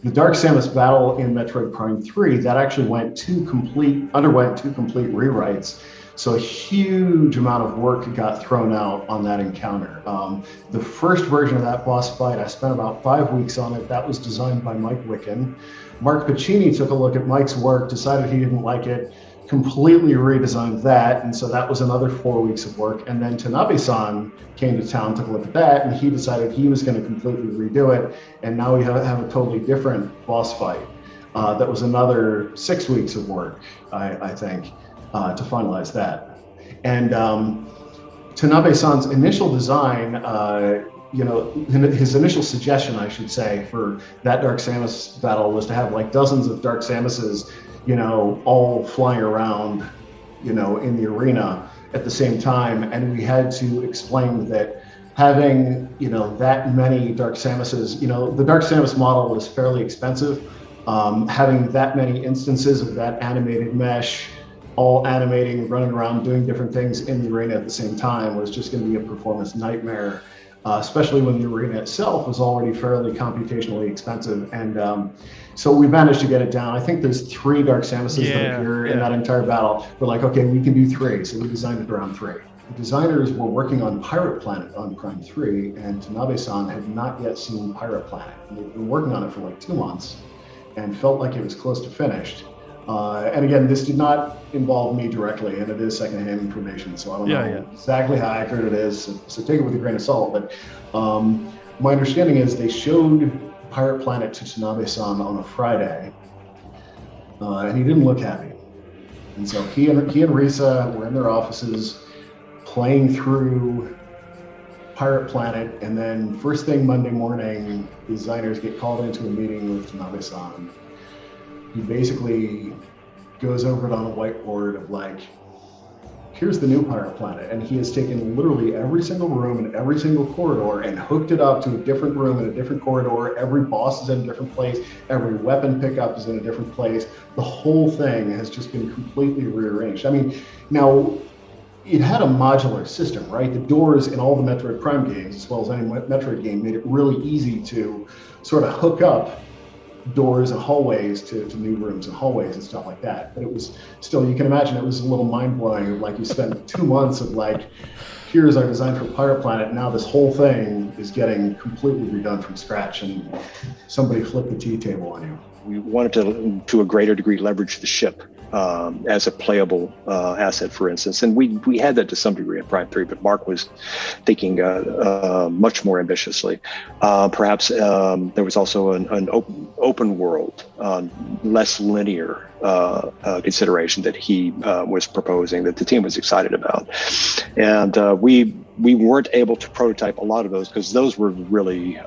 The Dark Samus battle in Metroid Prime 3, that actually underwent two complete rewrites. So a huge amount of work got thrown out on that encounter. The first version of that boss fight, I spent about 5 weeks on it. That was designed by Mike Wicken. Mark Pacini took a look at Mike's work, decided he didn't like it, completely redesigned that, and so that was another 4 weeks of work. And then Tanabe-san came to town, took a look at that, and he decided he was going to completely redo it. And now we have a totally different boss fight. That was another 6 weeks of work, I think, to finalize that. And Tanabe-san's initial design, his initial suggestion, I should say, for that Dark Samus battle was to have like dozens of Dark Samuses, all flying around, in the arena at the same time. And we had to explain that having, that many Dark Samuses, the Dark Samus model was fairly expensive. Having that many instances of that animated mesh, all animating, running around, doing different things in the arena at the same time was just going to be a performance nightmare. Especially when the arena itself was already fairly computationally expensive. And so we managed to get it down. I think there's 3 Dark Samuses that appear in that entire battle. We're like, okay, we can do 3. So we designed it around 3. The designers were working on Pirate Planet on Prime 3, and Tanabe-san had not yet seen Pirate Planet. And they'd been working on it for like 2 months and felt like it was close to finished. And again, this did not involve me directly, and it is secondhand information, so I don't know exactly how accurate it is, so take it with a grain of salt. But my understanding is they showed Pirate Planet to Tanabe-san on a Friday, and he didn't look happy. And so he and Risa were in their offices playing through Pirate Planet, and then first thing Monday morning, the designers get called into a meeting with Tanabe-san. He basically goes over it on a whiteboard of like, here's the new Pirate Planet. And he has taken literally every single room and every single corridor and hooked it up to a different room in a different corridor. Every boss is in a different place. Every weapon pickup is in a different place. The whole thing has just been completely rearranged. I mean, now it had a modular system, right? The doors in all the Metroid Prime games, as well as any Metroid game, made it really easy to sort of hook up doors and hallways to new rooms and hallways and stuff like that. But it was still, you can imagine it was a little mind-blowing. Like you spent 2 months of like, here's our design for Pirate Planet. Now this whole thing is getting completely redone from scratch, and somebody flipped the tea table on you. We wanted to a greater degree, leverage the ship as a playable asset, for instance. And we had that to some degree in Prime 3, but Mark was thinking much more ambitiously. Perhaps there was also an open world, less linear consideration that he was proposing, that the team was excited about. And we weren't able to prototype a lot of those because those were really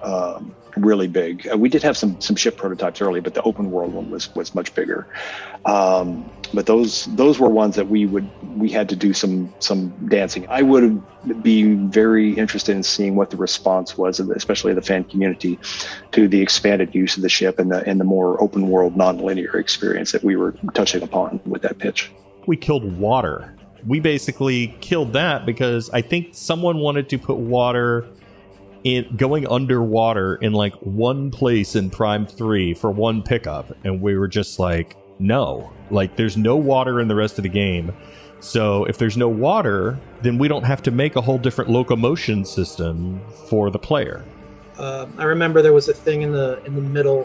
big. We did have some ship prototypes early, but the open world one was much bigger. But those were ones that we had to do some dancing. I would be very interested in seeing what the response was, especially the fan community, to the expanded use of the ship and the more open world, non-linear experience that we were touching upon with that pitch. We killed water. We basically killed that because I think someone wanted to put water going underwater in like one place in Prime 3 for one pickup, and we were just like, no, like there's no water in the rest of the game. So if there's no water, then we don't have to make a whole different locomotion system for the player. I remember there was a thing in the middle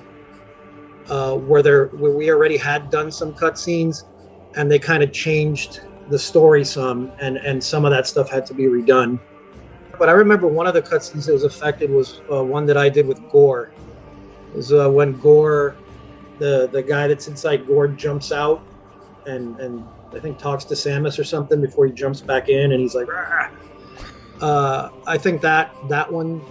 where we already had done some cutscenes, and they kind of changed the story some, and some of that stuff had to be redone. But I remember one of the cutscenes that was affected was one that I did with Ghor. It was when Ghor, the guy that's inside Ghor, jumps out and I think talks to Samus or something before he jumps back in, and he's like, "Rah!" I think that one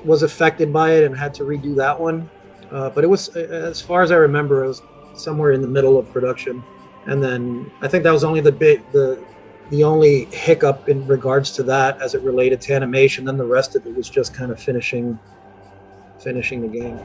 was affected by it and had to redo that one. But it was, as far as I remember, it was somewhere in the middle of production. And then I think that was only the only hiccup in regards to that as it related to animation. Then the rest of it was just kind of finishing the game.